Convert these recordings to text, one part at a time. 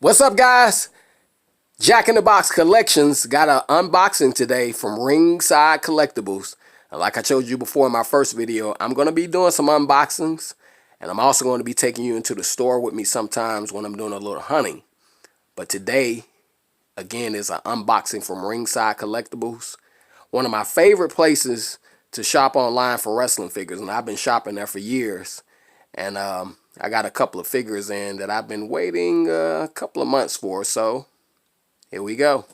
What's up, guys? Jack in the Box Collections got an unboxing today from Ringside Collectibles. And like I told you before in my first video, I'm going to be doing some unboxings. And I'm also going to be taking you into the store with me sometimes when I'm doing a little hunting. But today, again, is an unboxing from Ringside Collectibles. One of my favorite places to shop online for wrestling figures. And I've been shopping there for years. And I got a couple of figures in that I've been waiting a couple of months for. So here we go.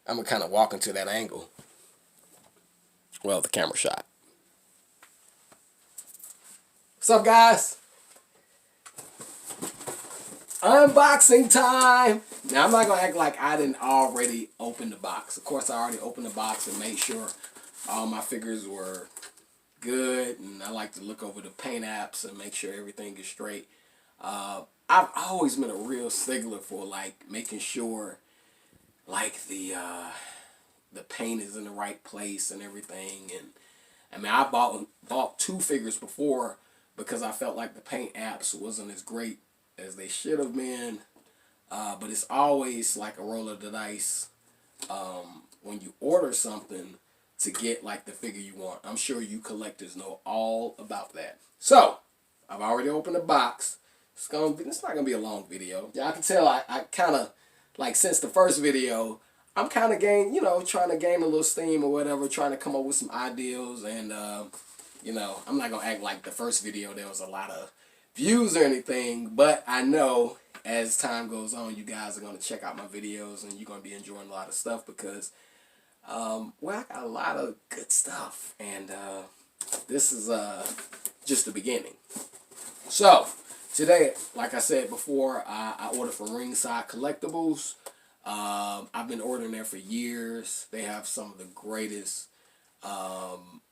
I'm going to kind of walk into that angle. Well, the camera shot. What's up, guys? Unboxing time. Now, I'm not going to act like I didn't already open the box. Of course, I already opened the box and made sure all my figures were good. And I like to look over the paint apps and make sure everything is straight. I've always been a real stickler for like making sure like the paint is in the right place and everything. And I mean, I bought two figures before because I felt like the paint apps wasn't as great as they should have been. But it's always like a roll of the dice when you order something to get like the figure you want. I'm sure you collectors know all about that. So I've already opened the box. It's not gonna be a long video. Yeah, I can tell I kind of like since the first video, I'm kind of trying to gain a little steam or whatever, trying to come up with some ideas. And I'm not gonna act like the first video there was a lot of views or anything, but I know as time goes on, you guys are gonna check out my videos and you're gonna be enjoying a lot of stuff because I got a lot of good stuff, and this is just the beginning. So today, like I said before, I ordered from Ringside Collectibles. I've been ordering there for years. They have some of the greatest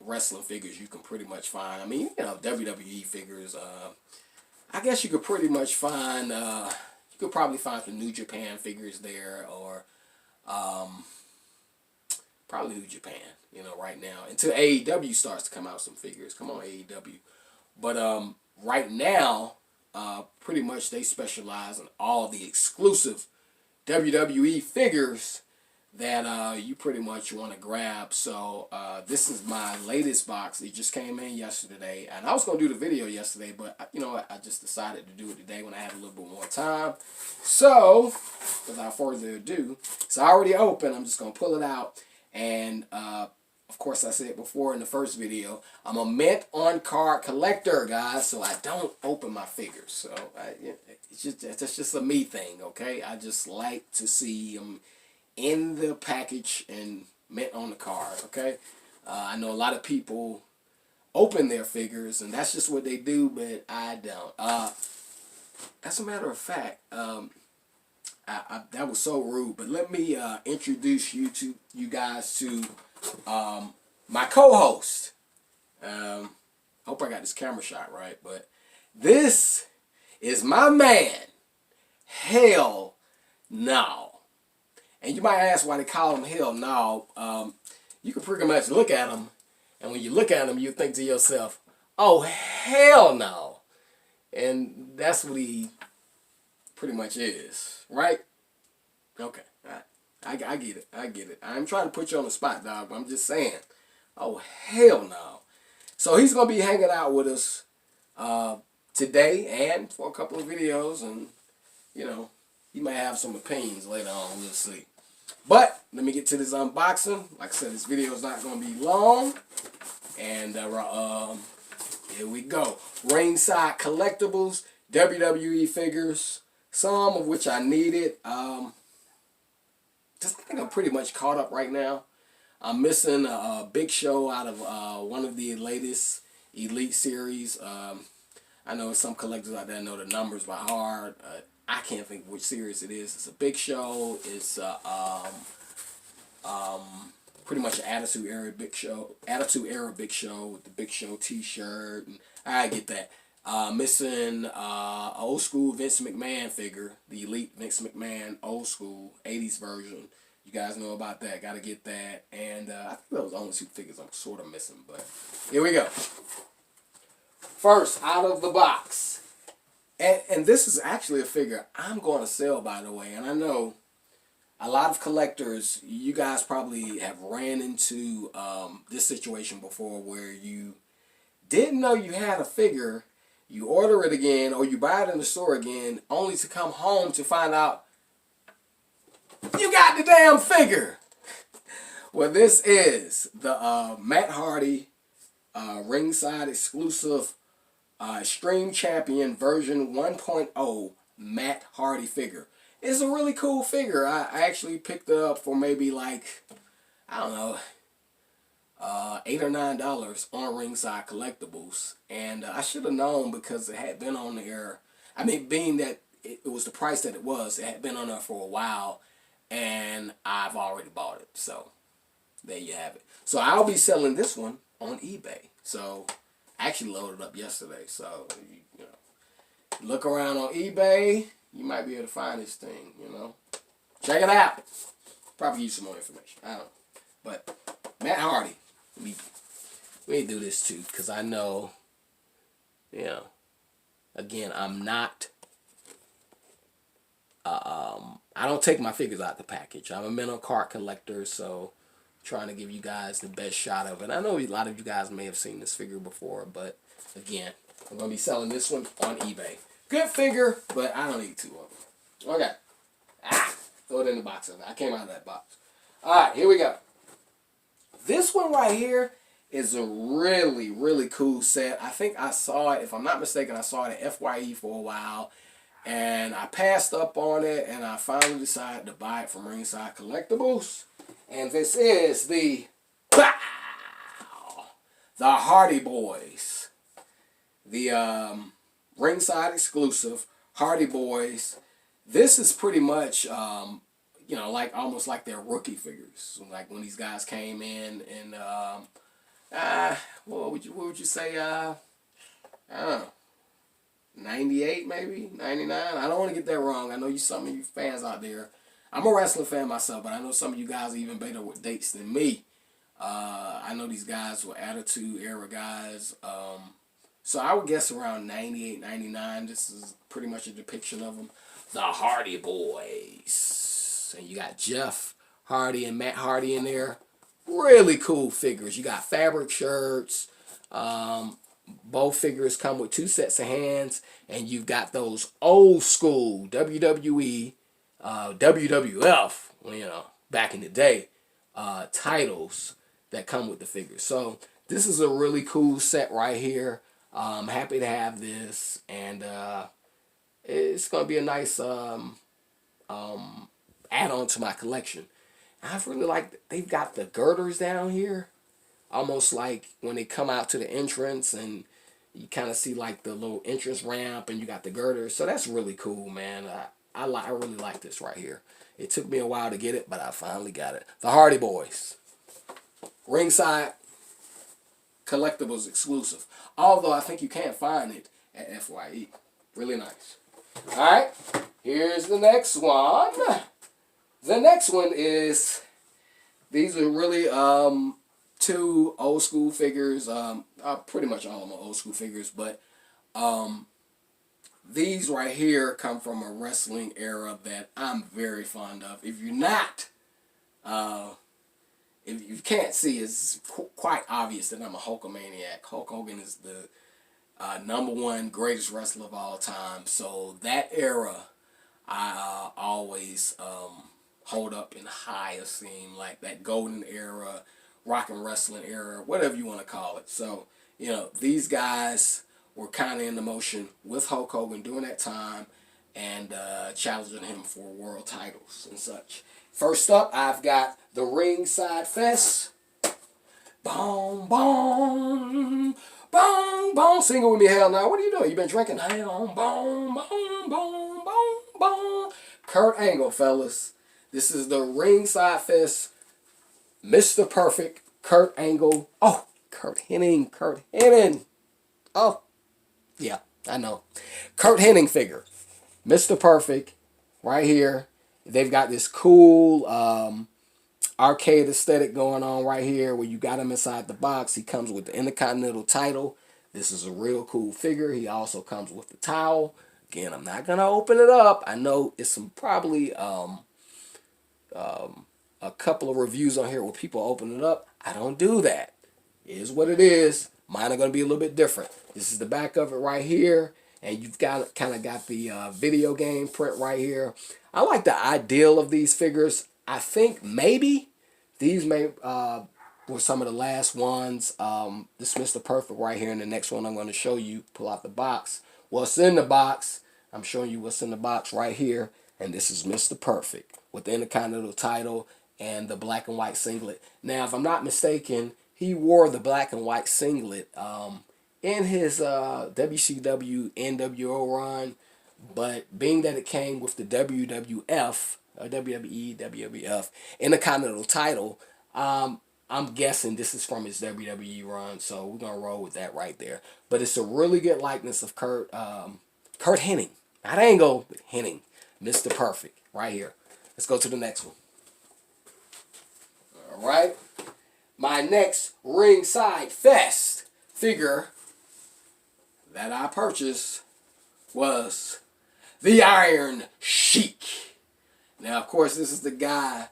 wrestling figures you can pretty much find. I mean, WWE figures. I guess you could pretty much find. You could probably find some New Japan figures there, or probably New Japan. Right now until AEW starts to come out some figures. Come on, AEW. But right now, pretty much they specialize in all the exclusive WWE figures that you pretty much want to grab. So this is my latest box. It just came in yesterday, and I was going to do the video yesterday, but I just decided to do it today when I had a little bit more time. So without further ado, it's already open. I'm just going to pull it out, and of course, I said before in the first video, I'm a mint on card collector, guys, so I don't open my figures. So that's just a me thing, okay? I just like to see them in the package and mint on the card, okay? I know a lot of people open their figures, and that's just what they do, but I don't. As a matter of fact, that was so rude, but let me introduce you guys to my co-host. Hope I got this camera shot right, but this is my man, Hell No. And you might ask why they call him Hell No. You can pretty much look at him, and when you look at him, you think to yourself, oh, hell no. And that's what he pretty much is, right? Okay, all right. I get it. I get it. I'm trying to put you on the spot, dog, but I'm just saying. Oh, hell no. So he's going to be hanging out with us today and for a couple of videos. And, he may have some opinions later on. We'll see. But let me get to this unboxing. Like I said, this video is not going to be long. And here we go. Ringside Collectibles, WWE figures, some of which I needed. I think I'm pretty much caught up right now. I'm missing a Big Show out of one of the latest Elite series. I know some collectors out there know the numbers by heart. I can't think which series it is. It's a Big Show. It's pretty much an Attitude Era Big Show. Attitude Era Big Show with the Big Show T-shirt. And I get that. Missing old school Vince McMahon figure, the Elite Vince McMahon old school 80s version. You guys know about that. Got to get that. And I think those are the only two figures I'm sort of missing. But here we go. First, out of the box, And this is actually a figure I'm going to sell, by the way. And I know a lot of collectors, you guys probably have ran into this situation before where you didn't know you had a figure, you order it again, or you buy it in the store again, only to come home to find out you got the damn figure. Well, this is the Matt Hardy ringside exclusive Extreme Champion version 1.0 Matt Hardy figure. It's a really cool figure. I actually picked it up for maybe like, I don't know, $8 or $9 on Ringside Collectibles. And I should have known because it had been on there. I mean, being that it was the price that it had been on there for a while. And I've already bought it. So, there you have it. So, I'll be selling this one on eBay. So, I actually loaded up yesterday. So, you know, look around on eBay. You might be able to find this thing, you know. Check it out. Probably use some more information. I don't know. But, Matt Hardy. Let me do this too, because I know, you know, again, I'm not, I don't take my figures out the package. I'm a mental card collector, so trying to give you guys the best shot of it. I know a lot of you guys may have seen this figure before, but again, I'm going to be selling this one on eBay. Good figure, but I don't need two of them. Okay. Throw it in the box. I came out of that box. Alright, here we go. This one right here is a really, really cool set. I think I saw it, if I'm not mistaken, I saw it at FYE for a while. And I passed up on it, and I finally decided to buy it from Ringside Collectibles. And this is the Hardy Boys. The Ringside exclusive Hardy Boys. This is pretty much, you know, like almost like their rookie figures. Like when these guys came in and, what would you say, I don't know. 98 maybe, 99. I don't want to get that wrong. I know some of you fans out there. I'm a wrestling fan myself, but I know some of you guys are even better with dates than me. I know these guys were Attitude Era guys. So I would guess around 98, 99. This is pretty much a depiction of them. The Hardy Boys. And you got Jeff Hardy and Matt Hardy in there. Really cool figures. You got fabric shirts. Both figures come with 2 sets of hands, and you've got those old school WWE, WWF, you know, back in the day, titles that come with the figures. So this is a really cool set right here. I'm happy to have this, and it's going to be a nice add-on to my collection. I've really liked, they've got the girders down here. Almost like when they come out to the entrance and you kind of see like the little entrance ramp and you got the girders. So that's really cool, man. I really like this right here. It took me a while to get it, but I finally got it. The Hardy Boys. Ringside Collectibles exclusive. Although I think you can't find it at FYE. Really nice. Alright, here's the next one. The next one is, these are really 2 old school figures. Pretty much all of them are old school figures, but these right here come from a wrestling era that I'm very fond of. If you're not, if you can't see, it's quite obvious that I'm a Hulkamaniac. Hulk Hogan is the #1 greatest wrestler of all time. So that era, I always hold up in high esteem, like that golden era, rock and wrestling era, whatever you want to call it. So, you know, these guys were kind of in the motion with Hulk Hogan during that time and challenging him for world titles and such. First up, I've got the Ringside Fest. Boom, boom, boom, boom. Sing it with me, hell now. What are you doing? You been drinking? Boom, boom, boom, boom, boom, boom. Kurt Angle, fellas. This is the Ringside Fest. Mr. Perfect, Kurt Angle. Oh, Kurt Hennig. Oh, yeah, I know. Kurt Hennig figure. Mr. Perfect, right here. They've got this cool arcade aesthetic going on right here where you got him inside the box. He comes with the Intercontinental title. This is a real cool figure. He also comes with the towel. Again, I'm not gonna open it up. I know it's some probably a couple of reviews on here where people open it up. I don't do that. It is what it is. Mine are gonna be a little bit different. This is the back of it right here, and you've got kind of got the video game print right here. I like the ideal of these figures. I think maybe these may were some of the last ones. This Mr. Perfect right here, and the next one I'm going to show you. Pull out the box. What's in the box? I'm showing you what's in the box right here, and this is Mr. Perfect with the Intercontinental title and the black and white singlet. Now, if I'm not mistaken, he wore the black and white singlet in his WCW NWO run, but being that it came with the WWF, WWE, WWF Intercontinental title, I'm guessing this is from his WWE run, so we're gonna roll with that right there. But it's a really good likeness of Kurt Hennig, not Angle, but Hennig, Mr. Perfect, right here. Let's go to the next one. All right, my next Ringside Fest figure that I purchased was the Iron Sheik. Now, of course, this is the guy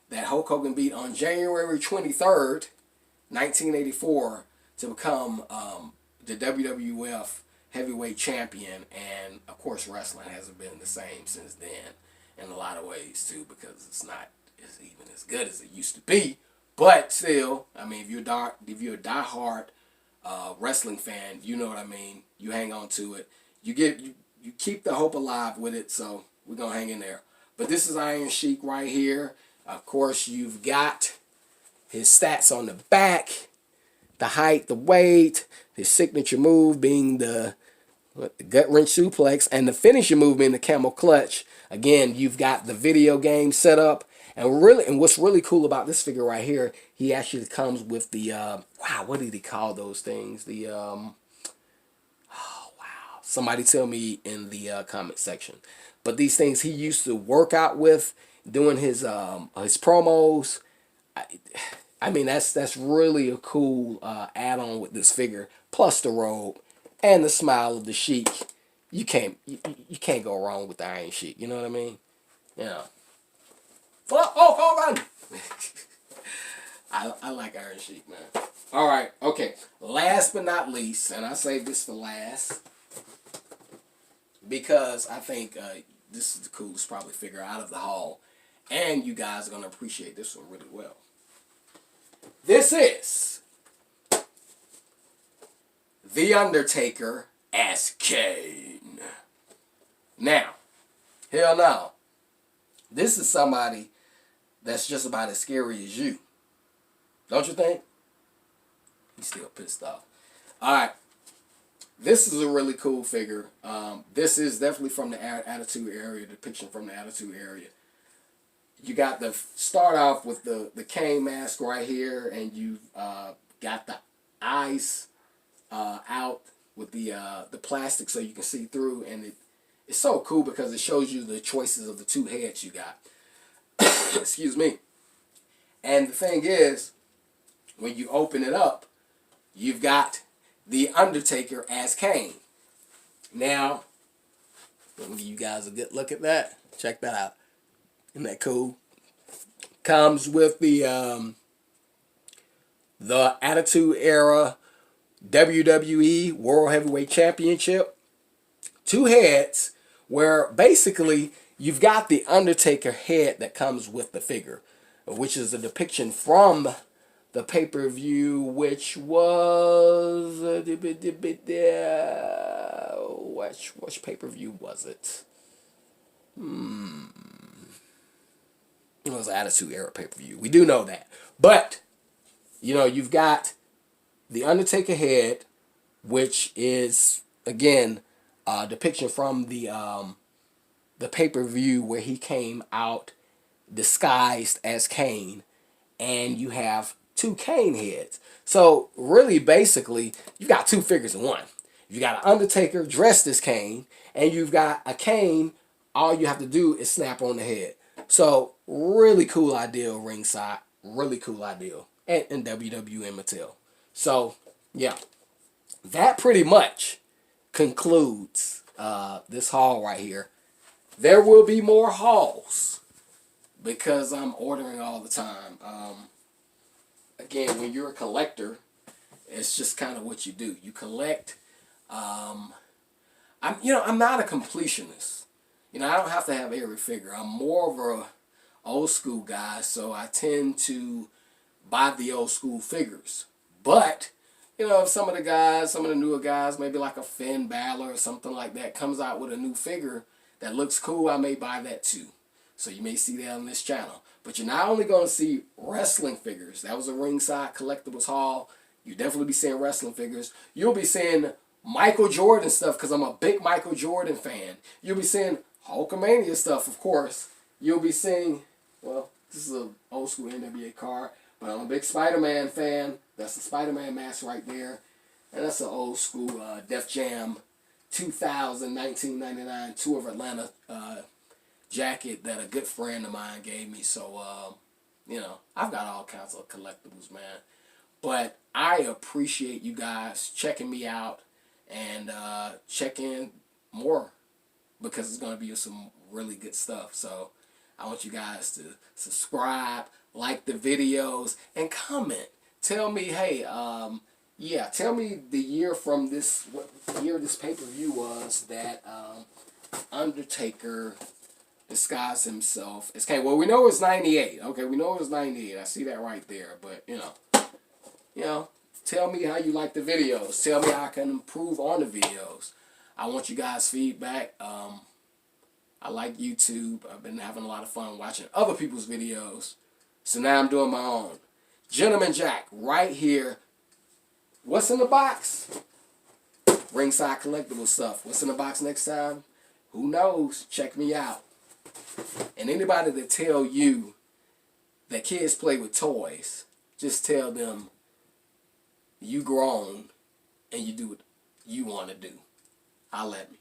that Hulk Hogan beat on January 23rd, 1984, to become the WWF Heavyweight Champion. And, of course, wrestling hasn't been the same since then in a lot of ways, too, because it's not even as good as it used to be. But still, I mean, if you're a diehard wrestling fan, you know what I mean. You hang on to it. You keep the hope alive with it, so we're going to hang in there. But this is Iron Sheik right here. Of course, you've got his stats on the back, the height, the weight, his signature move being the gut wrench suplex, and the finishing move being the camel clutch. Again, you've got the video game set up. And what's really cool about this figure right here, he actually comes with the, wow, what did he call those things? The, oh, wow. Somebody tell me in the comment section. But these things he used to work out with, doing his promos. I mean, that's really a cool add-on with this figure. Plus the robe and the smile of the Sheik. You can't go wrong with the Iron Sheik. You know what I mean? Yeah. Oh, run! I like Iron Sheik, man. All right, okay. Last but not least, and I saved this for last because I think this is the coolest probably figure out of the haul, and you guys are gonna appreciate this one really well. This is the Undertaker as Kane. Now, hell no. This is somebody that's just about as scary as you. Don't you think? He's still pissed off. Alright. This is a really cool figure. This is definitely from the Attitude Era, depiction from the Attitude Era. You got the start off with the Kane mask right here, and you got the eyes out with the plastic so you can see through, and it's so cool because it shows you the choices of the two heads you got. Excuse me. And the thing is, when you open it up, you've got the Undertaker as Kane. Now, let me give you guys a good look at that. Check that out. Isn't that cool? Comes with the Attitude Era WWE World Heavyweight Championship. Two heads, where basically you've got the Undertaker head that comes with the figure, which is a depiction from the pay-per-view, which was which pay-per-view was it? It was Attitude Era pay-per-view. We do know that, but you know, you've got the Undertaker head, which is again depiction from the pay-per-view where he came out disguised as Kane, and you have two Kane heads. So really, basically, you got two figures in one. You got an Undertaker dressed as Kane, and you've got a Kane. All you have to do is snap on the head. So really cool idea, Ringside. Really cool idea, and WWE and Mattel. So yeah, that pretty much concludes this haul right here. There will be more hauls because I'm ordering all the time. Again, when you're a collector, it's just kind of what you do. You collect. I'm not a completionist. I don't have to have every figure. I'm more of a old school guy, so I tend to buy the old school figures. But if some of the newer guys, maybe like a Finn Balor or something like that, comes out with a new figure that looks cool, I may buy that too. So you may see that on this channel. But you're not only going to see wrestling figures. That was a Ringside Collectibles haul. You'll definitely be seeing wrestling figures. You'll be seeing Michael Jordan stuff because I'm a big Michael Jordan fan. You'll be seeing Hulkamania stuff, of course. You'll be seeing, well, this is an old school NWA card, but I'm a big Spider-Man fan. That's the Spider-Man mask right there. And that's an old school Def Jam 2000, 1999 Tour of Atlanta jacket that a good friend of mine gave me. So, I've got all kinds of collectibles, man. But I appreciate you guys checking me out and check in more because it's going to be some really good stuff. So I want you guys to subscribe, like the videos, and comment. Tell me, hey, tell me the year from this, what year this pay-per-view was that Undertaker disguised himself. Well, we know it was 98. Okay, we know it was 98. I see that right there. But, tell me how you like the videos. Tell me how I can improve on the videos. I want you guys' feedback. I like YouTube. I've been having a lot of fun watching other people's videos. So now I'm doing my own. Gentleman Jack, right here. What's in the box? Ringside Collectible stuff. What's in the box next time? Who knows? Check me out. And anybody that tell you that kids play with toys, just tell them you grown and you do what you want to do. Holla at me.